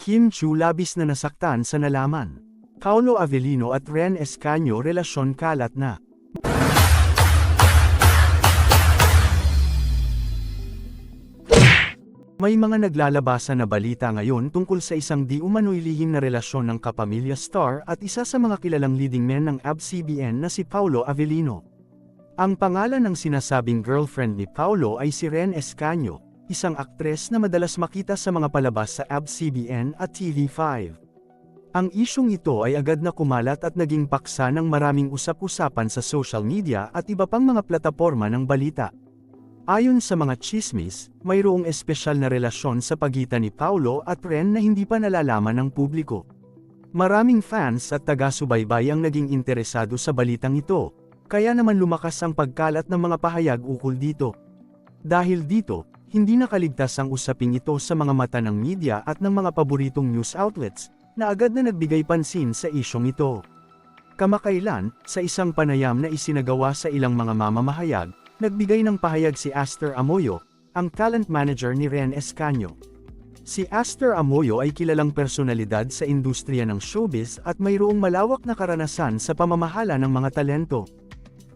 Kim Chu labis na nasaktan sa nalaman. Paolo Avellino at Ren Escanio relasyon kalat na. May mga naglalabasan na balita ngayon tungkol sa isang di umano'y lihim na relasyon ng kapamilya star at isa sa mga kilalang leading men ng ABS-CBN na si Paolo Avellino. Ang pangalan ng sinasabing girlfriend ni Paolo ay si Ren Escanio, isang aktres na madalas makita sa mga palabas sa ABS-CBN at TV5. Ang isyong ito ay agad na kumalat at naging paksa ng maraming usap-usapan sa social media at iba pang mga plataporma ng balita. Ayon sa mga tsismis, mayroong espesyal na relasyon sa pagitan ni Paolo at Ren na hindi pa nalalaman ng publiko. Maraming fans at taga-subaybay ang naging interesado sa balitang ito, kaya naman lumakas ang pagkalat ng mga pahayag ukol dito. Dahil dito, hindi nakaligtas ang usaping ito sa mga mata ng media at ng mga paboritong news outlets, na agad na nagbigay pansin sa isyong ito. Kamakailan, sa isang panayam na isinagawa sa ilang mga mamamahayag, nagbigay ng pahayag si Aster Amoyo, ang talent manager ni Ren Escanio. Si Aster Amoyo ay kilalang personalidad sa industriya ng showbiz at mayroong malawak na karanasan sa pamamahala ng mga talento.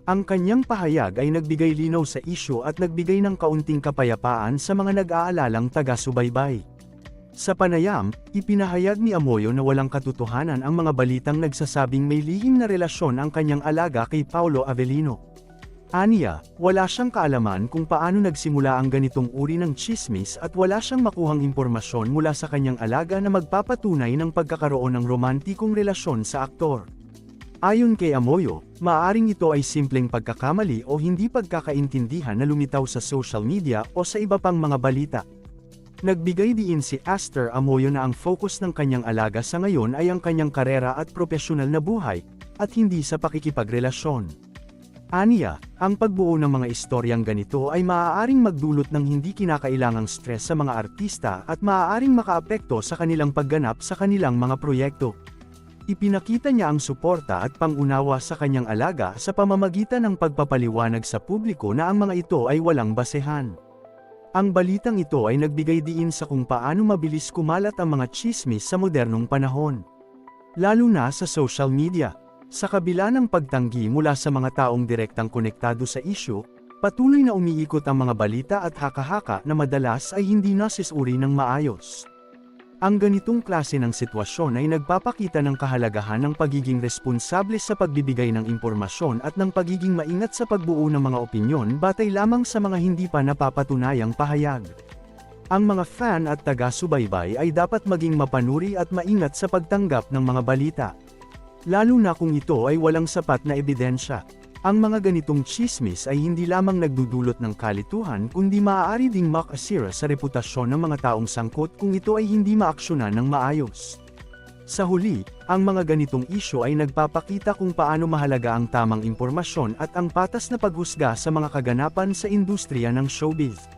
Ang kanyang pahayag ay nagbigay linaw sa isyu at nagbigay ng kaunting kapayapaan sa mga nag-aalalang taga-subaybay. Sa panayam, ipinahayag ni Amoyo na walang katotohanan ang mga balitang nagsasabing may lihim na relasyon ang kanyang alaga kay Paolo Avellino. Aniya, wala siyang kaalaman kung paano nagsimula ang ganitong uri ng tsismis at wala siyang makuhang impormasyon mula sa kanyang alaga na magpapatunay ng pagkakaroon ng romantikong relasyon sa aktor. Ayon kay Amoyo, maaaring ito ay simpleng pagkakamali o hindi pagkakaintindihan na lumitaw sa social media o sa iba pang mga balita. Nagbigay diin si Aster Amoyo na ang focus ng kanyang alaga sa ngayon ay ang kanyang karera at propesyonal na buhay, at hindi sa pakikipagrelasyon. Aniya, ang pagbuo ng mga istoryang ganito ay maaaring magdulot ng hindi kinakailangang stress sa mga artista at maaaring makaapekto sa kanilang pagganap sa kanilang mga proyekto. Ipinakita niya ang suporta at pangunawa sa kanyang alaga sa pamamagitan ng pagpapaliwanag sa publiko na ang mga ito ay walang basehan. Ang balitang ito ay nagbigay diin sa kung paano mabilis kumalat ang mga tsismis sa modernong panahon, lalo na sa social media. Sa kabila ng pagtanggi mula sa mga taong direktang konektado sa isyu, patuloy na umiikot ang mga balita at haka-haka na madalas ay hindi nasusuri ng maayos. Ang ganitong klase ng sitwasyon ay nagpapakita ng kahalagahan ng pagiging responsable sa pagbibigay ng impormasyon at ng pagiging maingat sa pagbuo ng mga opinyon batay lamang sa mga hindi pa napapatunayang pahayag. Ang mga fan at taga-subaybay ay dapat maging mapanuri at maingat sa pagtanggap ng mga balita, lalo na kung ito ay walang sapat na ebidensya. Ang mga ganitong tsismis ay hindi lamang nagdudulot ng kalituhan kundi maaari ding makasira sa reputasyon ng mga taong sangkot kung ito ay hindi maaksyonan ng maayos. Sa huli, ang mga ganitong isyu ay nagpapakita kung paano mahalaga ang tamang impormasyon at ang patas na paghusga sa mga kaganapan sa industriya ng showbiz.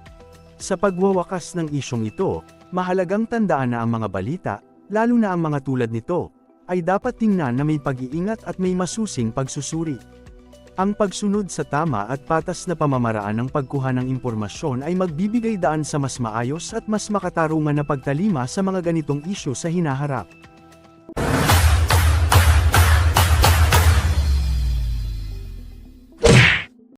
Sa pagwawakas ng isyong ito, mahalagang tandaan na ang mga balita, lalo na ang mga tulad nito, ay dapat tingnan na may pag-iingat at may masusing pagsusuri. Ang pagsunod sa tama at patas na pamamaraan ng pagkuha ng impormasyon ay magbibigay daan sa mas maayos at mas makatarungan na pagtalima sa mga ganitong isyu sa hinaharap.